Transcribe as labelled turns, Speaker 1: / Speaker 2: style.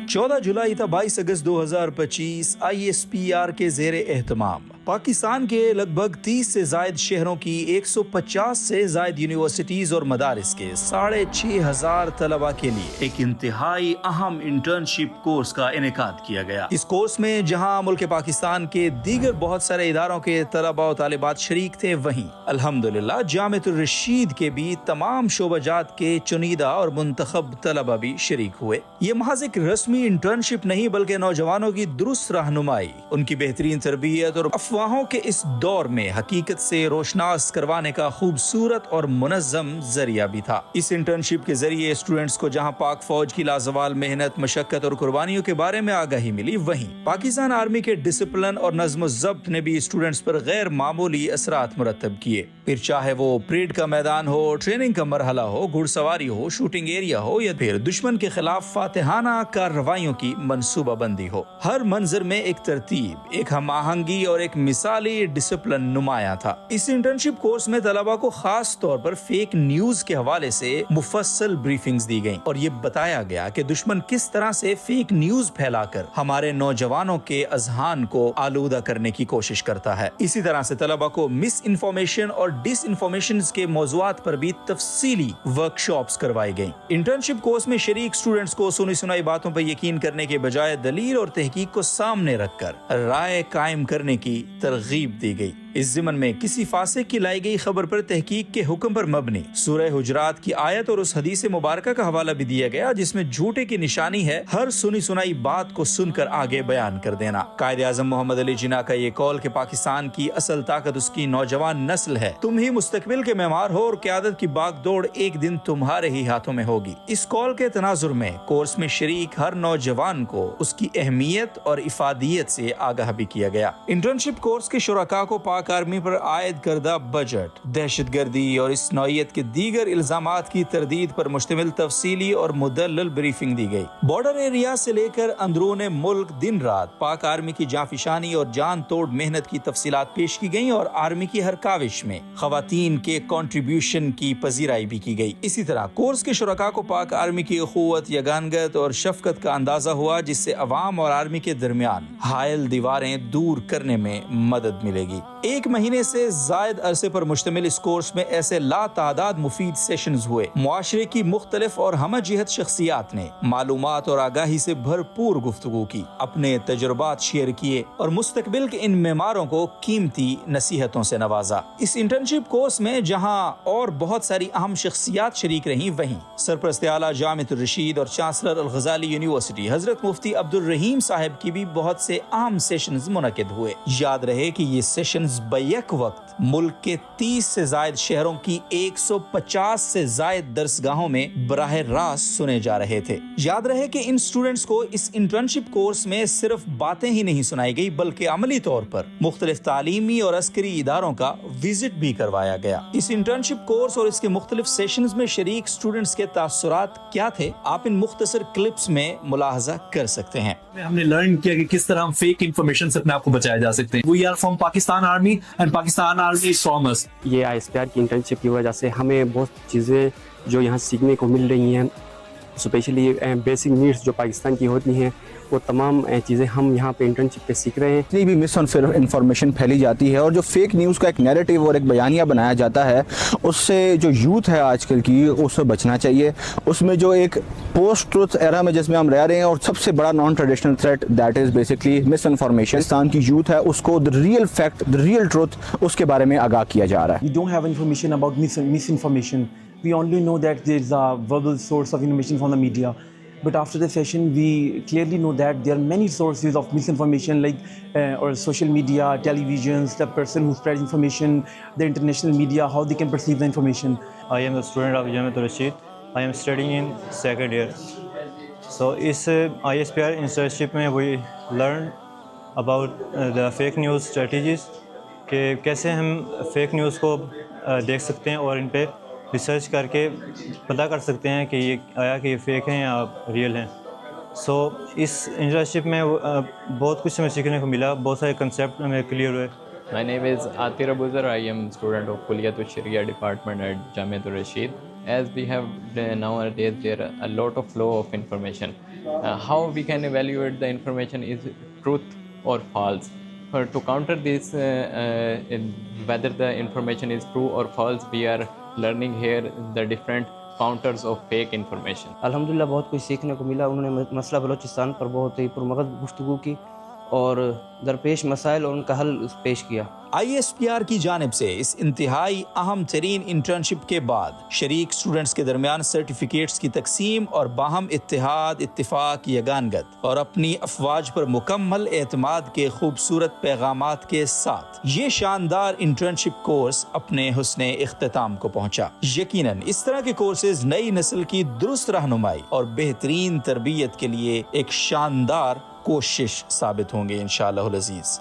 Speaker 1: 14 जुलाई تا 22 अगस्त 2025 ISPR के ज़ेर एहतमाम पाकिस्तान के लगभग 30 से जायद शहरों की 150 से जायद यूनिवर्सिटीज और मदारिस के 6,500 तलबा के लिए एक इंतहाई अहम इंटर्नशिप कोर्स का इनेकाद किया गया। इस कोर्स में जहां मुल्क पाकिस्तान के दीगर बहुत सारे इदारों के तलबा और तालिबात शरीक थे, वहीं अल्हम्दुलिल्लाह जामिअतुर रशीद के भी तमाम शोबाजात के चुनीदा और मुंतखब तलबा भी शरीक हुए। ये महज एक रस्मी इंटर्नशिप नहीं बल्कि नौजवानों की दुरुस्त रहनुमाई, उनकी बेहतरीन तरबियत और अफवाहों के इस दौर में हकीकत से रोशनास करवाने का खूबसूरत और मुनज़्ज़म जरिया भी था। इस इंटर्नशिप के जरिए स्टूडेंट्स को जहां पाक फौज की लाजवाल मेहनत, मशक्कत और कुर्बानियों के बारे में आगाही मिली, वहीं पाकिस्तान आर्मी के डिसिप्लिन और नज़्म ज़ब्त ने भी स्टूडेंट्स पर गैर मामूली असरात मुरतब किए। फिर चाहे वो परेड का मैदान हो, ट्रेनिंग का मरहला हो, घुड़सवारी हो, शूटिंग एरिया हो या फिर दुश्मन के खिलाफ फातिहाना कार्रवाइयों की मंसूबा बंदी हो, हर मंजर में एक तरतीब, एक हम आहंगी और एक मिसाली डिसिप्लिन नुमाया था। इस इंटर्नशिप कोर्स में तलबा को खास तौर पर फेक न्यूज के हवाले से मुफस्सल ब्रीफिंग्स दी गयी और ये बताया गया कि दुश्मन किस तरह से फेक न्यूज फैलाकर हमारे नौजवानों के अजहान को आलूदा करने की कोशिश करता है। इसी तरह से तलबा को मिस इन्फॉर्मेशन और डिस इन्फॉर्मेशन के मौजुआत पर भी तफसीली वर्कशॉप्स करवाई गयी। इंटर्नशिप कोर्स में शरीक स्टूडेंट्स को सुनी सुनाई बातों पर यकीन करने के बजाय दलील और तहकीक को सामने रखकर राय कायम करने की तरगीब दी गई। इस ज़िमन में किसी फासिक की लाई गई खबर पर तहकीक के हुक्म पर मबनी सूरह हुजरात की आयत और उस हदीस मुबारका का हवाला भी दिया गया जिसमें झूठे की निशानी है हर सुनी सुनाई बात को सुनकर आगे बयान कर देना। कायदे आज़म मोहम्मद अली जिन्ना का ये कौल कि पाकिस्तान की असल ताकत उसकी नौजवान नस्ल है, तुम ही मुस्तकबिल के मेमार हो और क़यादत की बागदौड़ एक दिन तुम्हारे ही हाथों में होगी। इस कौल के तनाजुर में कोर्स में शरीक हर नौजवान को उसकी अहमियत और इफादियत से आगाह भी किया गया। इंटर्नशिप कोर्स के शुरका को पाक आर्मी पर आयद करदा बजट, दहशतगर्दी और इस नौयत के दीगर इल्जामात की तरदीद पर मुश्तमिल तफसीली और मुदल्लल ब्रीफिंग दी गई। बॉर्डर एरिया से लेकर अंदरून मुल्क दिन रात पाक आर्मी की जाफिशानी और जान तोड़ मेहनत की तफसीलात पेश की गयी और आर्मी की हर काविश में खवातीन के कंट्रीब्यूशन की पजीराई भी की गई। इसी तरह कोर्स के शुरका को पाक आर्मी की अखुवत, यगानगत और शफकत का अंदाजा हुआ जिससे अवाम और आर्मी के दरमियान हायल दीवारें दूर करने में मदद मिलेगी। एक महीने से जायद अरसे पर मुश्तमिल इस कोर्स में ऐसे लातादाद मुफीद सेशंस हुए। मुआशरे की मुख्तलिफ और हमजिहत शख्सियात ने मालूमात और आगाही से भरपूर गुफ्तगू की, अपने तजुर्बात शेयर किए और मुस्तकबिल के इन मेमारों को कीमती नसीहतों से नवाजा। इस इंटर्नशिप कोर्स में जहां और बहुत सारी अहम शख्सियात शरीक रहीं, वहीं सरपरस्त आला जामिअतुर रशीद और चांसलर अल गजाली यूनिवर्सिटी हजरत मुफ्ती अब्दुल रहीम साहब की भी बहुत से अहम सेशंस मुनक़िद हुए। याद रहे कि ये सेशंस बैक वक्त मुल्क के 30 से जायद शहरों की 150 से जायद दरसगाहों में बराह रास्त सुने जा रहे थे। याद रहे कि इन स्टूडेंट्स को इस इंटर्नशिप कोर्स में सिर्फ बातें ही नहीं सुनाई गई बल्कि अमली तौर पर मुख्तलिफ तालीमी और अस्करी इदारों का विजिट भी करवाया गया। इस इंटर्नशिप कोर्स और इसके मुख्तलिफ सेशंस में शरीक स्टूडेंट्स के तासुरात क्या थे, आप इन मुख्तसर क्लिप्स में मुलाहजा कर सकते हैं।
Speaker 2: हमने लर्न किया कि किस तरह हम फेक इंफॉर्मेशन से अपने आप को बचाया जा सकते हैं। We are from Pakistan army and Pakistan army is from us.
Speaker 3: ये ISPR की इंटर्नशिप की वजह से हमें बहुत चीज़ें जो यहाँ सीखने को मिल रही हैं, स्पेशली बेसिक नीड्स जो पाकिस्तान की होती हैं, वो तमाम चीज़ें हम यहाँ पे इंटर्नशिप पे सीख रहे हैं।
Speaker 4: जितनी भी मिस इन्फॉर्मेशन फैली जाती है और जो फेक न्यूज़ का एक नैरेटिव और एक बयानिया बनाया जाता है, उससे जो यूथ है आजकल की उससे बचना चाहिए। उसमें जो एक पोस्ट ट्रुथ एरा में जिसमें हम रह रहे हैं और सबसे बड़ा non traditional threat that is basically miss information. Pakistan की यूथ है उसको the real fact, the real truth उसके बारे में आगाह किया जा रहा है।
Speaker 5: We don't have information about misinformation. We only know that there is a verbal source of information from the media. But after the session, we clearly know that there are many sources of misinformation, like or social media, televisions, the person who spreads information, the international media, how they can perceive the information.
Speaker 6: I am the student of Jamiatul Rashid. I am studying in second year. So, इस ISPR internship में we learn about the fake news strategies, कि कैसे हम fake news को देख सकते हैं और इन पे रिसर्च करके पता कर सकते हैं कि ये आया कि ये फेक हैं या रियल हैं। सो इस इंटर्नशिप में बहुत कुछ हमें सीखने को मिला, बहुत सारे कंसेप्ट हमें क्लियर हुए।
Speaker 7: My name is Atir Abuzar. I am student of Kulliyat Sharia department at Jamiatul Rashid. as we have nowadays there are a lot of flow of information. How we can evaluate the information is truth or false. To counter this, whether the information is true or false, we are learning here the different counters of fake information.
Speaker 8: الحمدللہ بہت کچھ سیکھنے کو ملا. انہوں نے مسئلہ بلوچستان پر بہت ہی پرمغز گفتگو کی اور درپیش مسائل اور ان کا حل پیش کیا.
Speaker 1: ISPR کی جانب سے اس انتہائی اہم ترین انٹرنشپ کے بعد شریک اسٹوڈنٹس کے درمیان سرٹیفکیٹس کی تقسیم اور باہم اتحاد، اتفاق، یگانگت اور اپنی افواج پر مکمل اعتماد کے خوبصورت پیغامات کے ساتھ یہ شاندار انٹرنشپ کورس اپنے حسن اختتام کو پہنچا. یقیناً اس طرح کے کورسز نئی نسل کی درست رہنمائی اور بہترین تربیت کے لیے ایک شاندار کوشش ثابت ہوں گے انشاءاللہ العزیز.